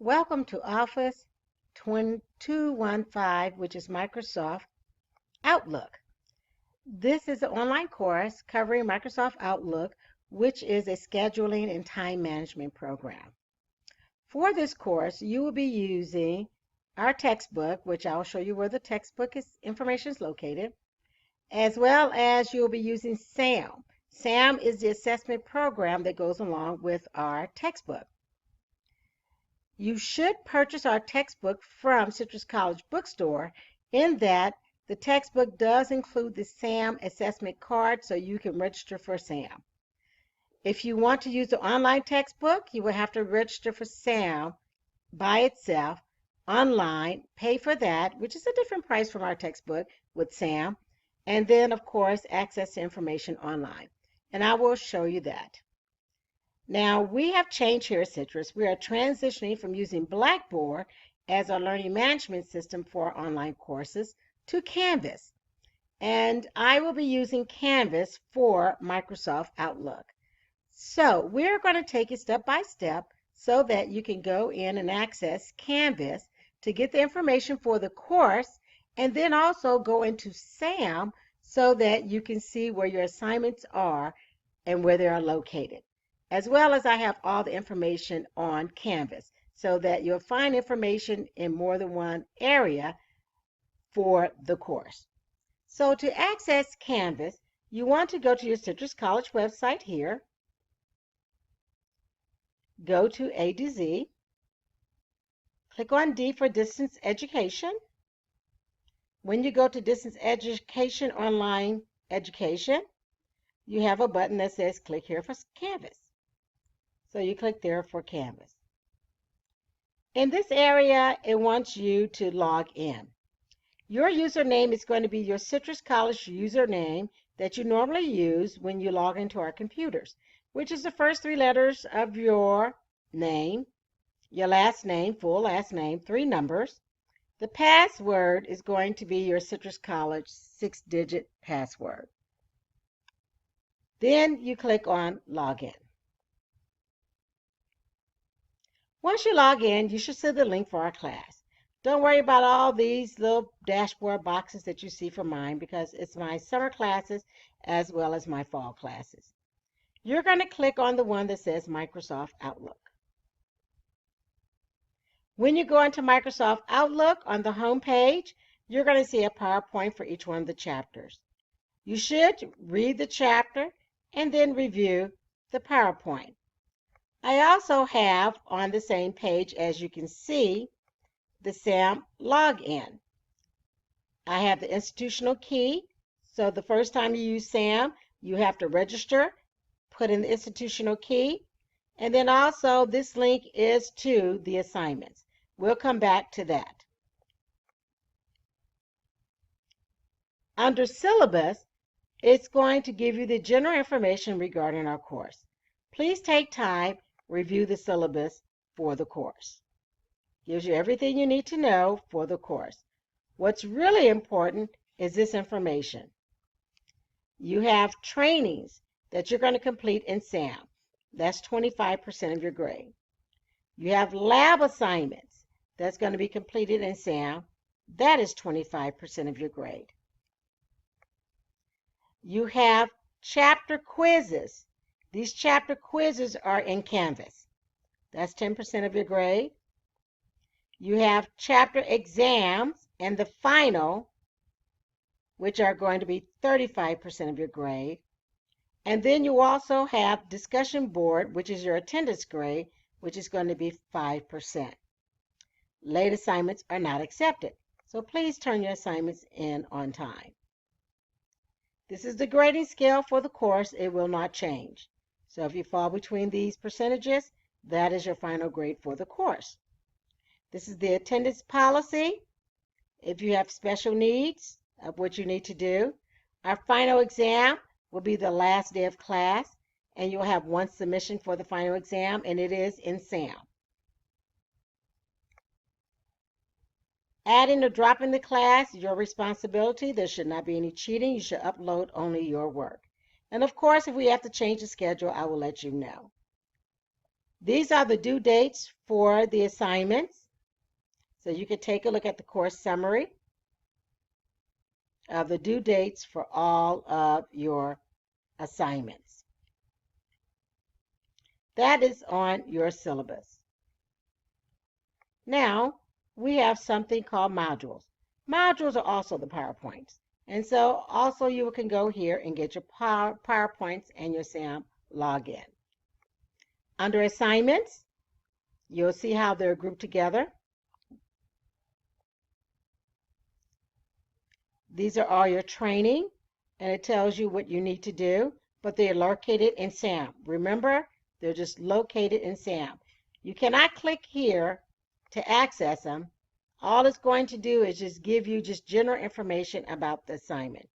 Welcome to Office 215, which is Microsoft Outlook. This is an online course covering Microsoft Outlook, which is a scheduling and time management program. For this course, you will be using our textbook, which I'll show you where the textbook information is located, as well as you'll be using SAM. SAM is the assessment program that goes along with our textbook. You should purchase our textbook from Citrus College Bookstore in that the textbook does include the SAM assessment card so you can register for SAM. If you want to use the online textbook, you will have to register for SAM by itself online, pay for that, which is a different price from our textbook with SAM, and then, of course, access the information online. And I will show you that. Now, we have changed here at Citrus. We are transitioning from using Blackboard as our learning management system for our online courses to Canvas. And I will be using Canvas for Microsoft Outlook. So we're going to take it step by step so that you can go in and access Canvas to get the information for the course, and then also go into SAM so that you can see where your assignments are and where they are located. As well as I have all the information on Canvas so that you'll find information in more than one area for the course. So to access Canvas, you want to go to your Citrus College website here, go to A to Z, click on D for Distance Education. When you go to Distance Education Online Education, you have a button that says click here for Canvas. So you click there for Canvas. In this area, it wants you to log in. Your username is going to be your Citrus College username that you normally use when you log into our computers, which is the first three letters of your name, your last name, full last name, 3 numbers. The password is going to be your Citrus College 6-digit password. Then you click on Login. Once you log in, you should see the link for our class. Don't worry about all these little dashboard boxes that you see for mine because it's my summer classes as well as my fall classes. You're going to click on the one that says Microsoft Outlook. When you go into Microsoft Outlook on the home page, you're going to see a PowerPoint for each one of the chapters. You should read the chapter and then review the PowerPoint. I also have on the same page, as you can see, the SAM login. I have the institutional key, so the first time you use SAM, you have to register, put in the institutional key, and then also this link is to the assignments. We'll come back to that. Under syllabus, it's going to give you the general information regarding our course. Please take time, review the syllabus for the course. Gives you everything you need to know for the course. What's really important is this information. You have trainings that you're going to complete in SAM. That's 25% of your grade. You have lab assignments that's going to be completed in SAM. That is 25% of your grade. You have chapter quizzes. These chapter quizzes are in Canvas. That's 10% of your grade. You have chapter exams and the final, which are going to be 35% of your grade. And then you also have discussion board, which is your attendance grade, which is going to be 5%. Late assignments are not accepted, so please turn your assignments in on time. This is the grading scale for the course. It will not change. So if you fall between these percentages, that is your final grade for the course. This is the attendance policy. If you have special needs of what you need to do, our final exam will be the last day of class, and you'll have one submission for the final exam, and it is in SAM. Adding or dropping the class, your responsibility. There should not be any cheating. You should upload only your work. And of course, if we have to change the schedule, I will let you know. These are the due dates for the assignments. So you can take a look at the course summary of the due dates for all of your assignments. That is on your syllabus. Now, we have something called modules. Modules are also the PowerPoints. And so also you can go here and get your PowerPoints and your SAM login. Under assignments, you'll see how they're grouped together. These are all your training, and it tells you what you need to do, but they're located in SAM. Remember, they're just located in SAM. You cannot click here to access them. All it's going to do is just give you just general information about the assignment.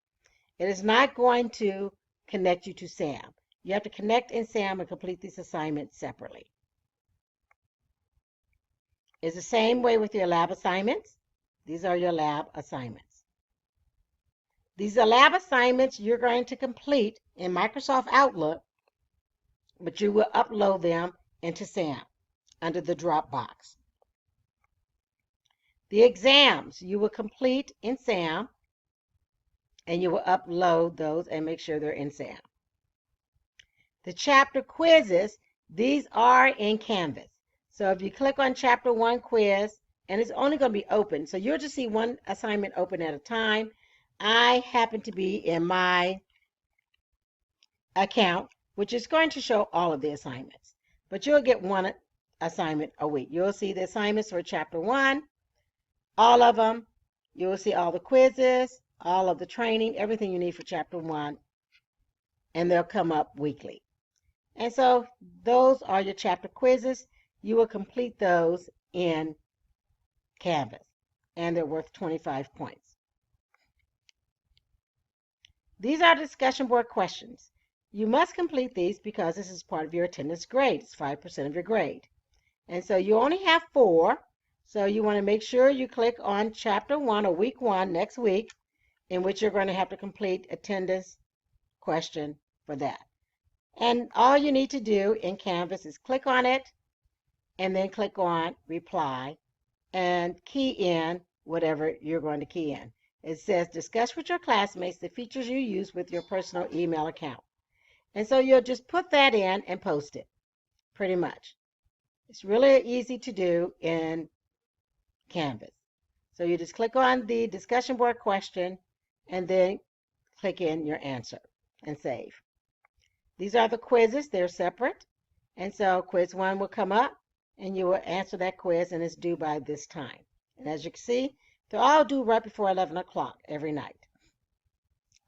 It is not going to connect you to SAM. You have to connect in SAM and complete these assignments separately. It's the same way with your lab assignments. These are your lab assignments. These are lab assignments you're going to complete in Microsoft Outlook, but you will upload them into SAM under the Dropbox. The exams you will complete in SAM, and you will upload those and make sure they're in SAM. The chapter quizzes, these are in Canvas. So if you click on Chapter 1 quiz, and it's only going to be open, so you'll just see one assignment open at a time. I happen to be in my account, which is going to show all of the assignments. But you'll get one assignment a week. You'll see the assignments for Chapter 1, all of them. You'll see all the quizzes, all of the training, everything you need for Chapter 1, and they'll come up weekly. And so those are your chapter quizzes. You will complete those in Canvas, and they're worth 25 points. These are discussion board questions. You must complete these because this is part of your attendance grade. It's 5% of your grade. And so you only have 4. So you want to make sure you click on Chapter 1 or Week 1 next week, in which you're going to have to complete attendance question for that. And all you need to do in Canvas is click on it and then click on Reply and key in whatever you're going to key in. It says discuss with your classmates the features you use with your personal email account. And so you'll just put that in and post it, pretty much. It's really easy to do in Canvas. So you just click on the discussion board question and then click in your answer and save. These are the quizzes. They're separate. And so quiz 1 will come up and you will answer that quiz, and it's due by this time. And as you can see, they're all due right before 11 o'clock every night.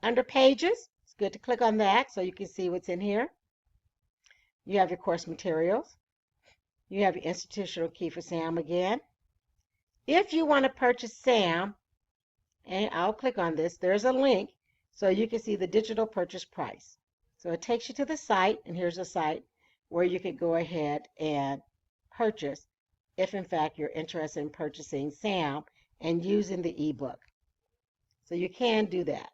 Under pages, it's good to click on that so you can see what's in here. You have your course materials. You have your institutional key for SAM again. If you want to purchase SAM, and I'll click on this, there's a link so you can see the digital purchase price. So it takes you to the site, and here's a site where you could go ahead and purchase if in fact you're interested in purchasing SAM and using the ebook. So you can do that.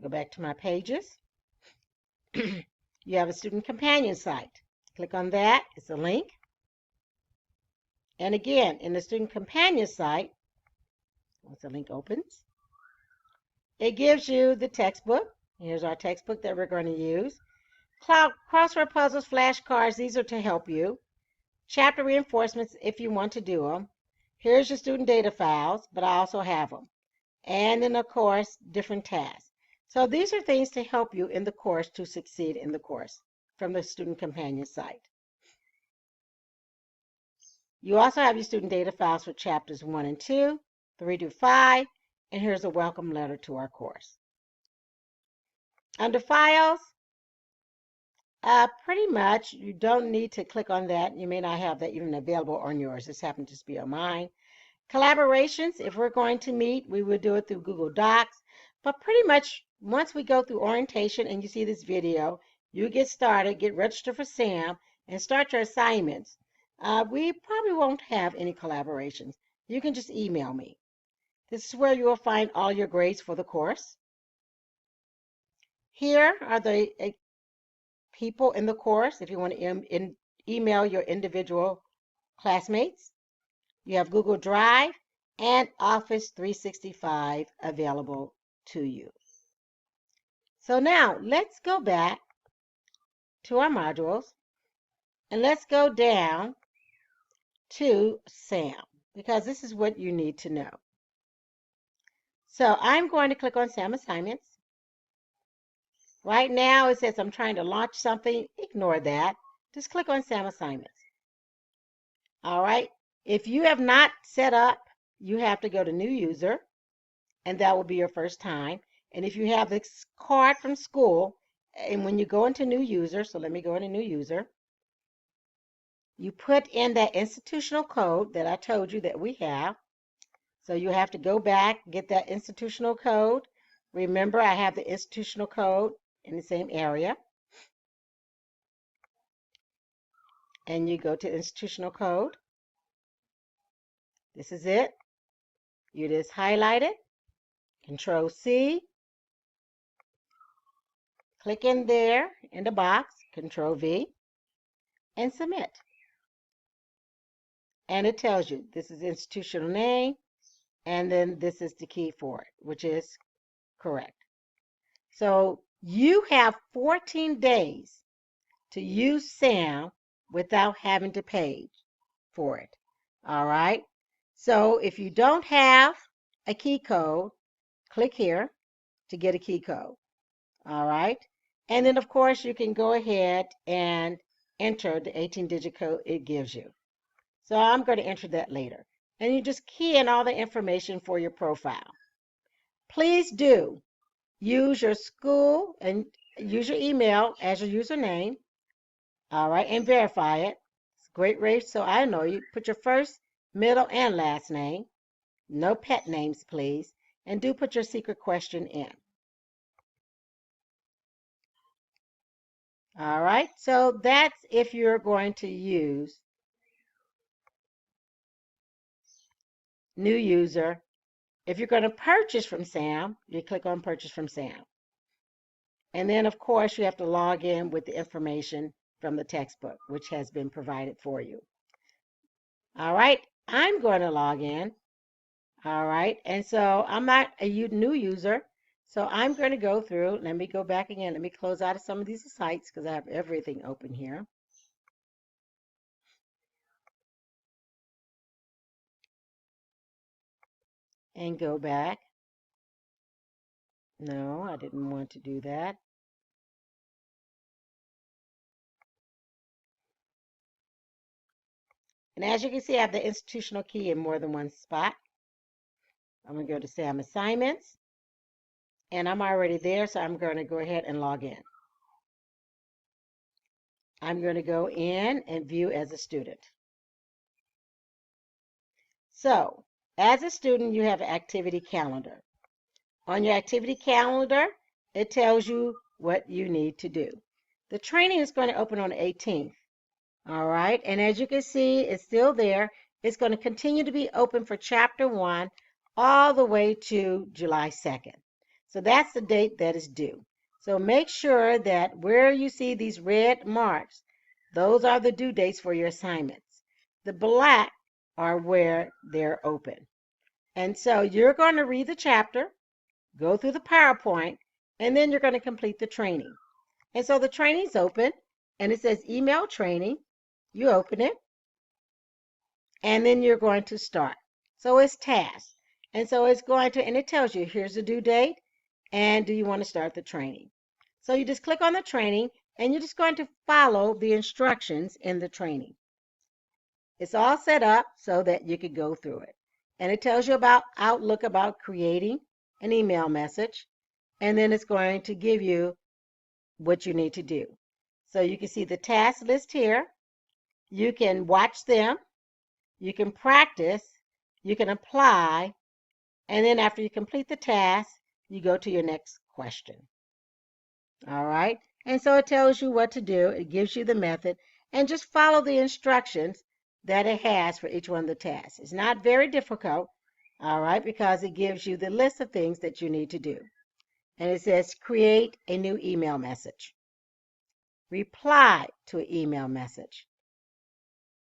Go back to my pages. You have a student companion site. Click on that. It's a link. And again, in the student companion site, once the link opens, it gives you the textbook. Here's our textbook that we're going to use. Crossword puzzles, flashcards, these are to help you. Chapter reinforcements if you want to do them. Here's your student data files, but I also have them. And then, of course, different tasks. So these are things to help you in the course to succeed in the course from the student companion site. You also have your student data files for chapters 1 and 2, 3 to 5, and here's a welcome letter to our course. Under files, pretty much you don't need to click on that. You may not have that even available on yours. This happened to just be on mine. Collaborations, if we're going to meet, we will do it through Google Docs. But pretty much once we go through orientation and you see this video, you get started, get registered for SAM, and start your assignments. We probably won't have any collaborations. You can just email me. This is where you will find all your grades for the course. Here are the people in the course if you want to email your individual classmates. You have Google Drive and Office 365 available to you. So now let's go back to our modules and let's go down to SAM because this is what you need to know. So I'm going to click on SAM assignments. Right now it says I'm trying to launch something. Ignore that. Just click on SAM assignments. All right. If you have not set up, you have to go to new user, and that will be your first time. And if you have this card from school, and when you go into new user, so let me go into new user, you put in that institutional code that I told you that we have. So you have to go back, get that institutional code. Remember, I have the institutional code in the same area. And you go to institutional code. This is it. You just highlight it, Control C, click in there in the box, Control V, and submit. And it tells you this is institutional name, and then this is the key for it, which is correct. So you have 14 days to use SAM without having to pay for it. All right. So if you don't have a key code, click here to get a key code. All right. And then, of course, you can go ahead and enter the 18-digit code it gives you. So I'm going to enter that later. And you just key in all the information for your profile. Please do use your school and use your email as your username. All right. And verify it. It's a great race. So I know you put your first, middle, and last name. No pet names, please. And do put your secret question in. All right, so that's if you're going to use new user. If you're going to purchase from SAM, you click on purchase from SAM. And then, of course, you have to log in with the information from the textbook, which has been provided for you. All right, I'm going to log in. All right, and so I'm not a new user, so I'm going to go through. Let me go back again. Let me close out of some of these sites because I have everything open here. And go back. No, I didn't want to do that. And as you can see, I have the institutional key in more than one spot. I'm going to go to SAM assignments. And I'm already there, so I'm going to go ahead and log in. I'm going to go in and view as a student. So, as a student, you have an activity calendar. On your activity calendar, it tells you what you need to do. The training is going to open on the 18th. All right, and as you can see, it's still there. It's going to continue to be open for Chapter 1 all the way to July 2nd. So that's the date that is due. So make sure that where you see these red marks, those are the due dates for your assignments. The black are where they're open. And so you're going to read the chapter, go through the PowerPoint, and then you're going to complete the training. And so the training's open, and it says email training. You open it, and then you're going to start. So it's tasks. And so it's going to, and it tells you, here's the due date, and do you want to start the training? So you just click on the training, and you're just going to follow the instructions in the training. It's all set up so that you could go through it. And it tells you about Outlook, about creating an email message, and then it's going to give you what you need to do. So you can see the task list here. You can watch them, you can practice, you can apply, and then after you complete the task, you go to your next question. All right, and so it tells you what to do, it gives you the method, and just follow the instructions that it has for each one of the tasks. It's not very difficult, all right, because it gives you the list of things that you need to do. And it says create a new email message. reply to an email message.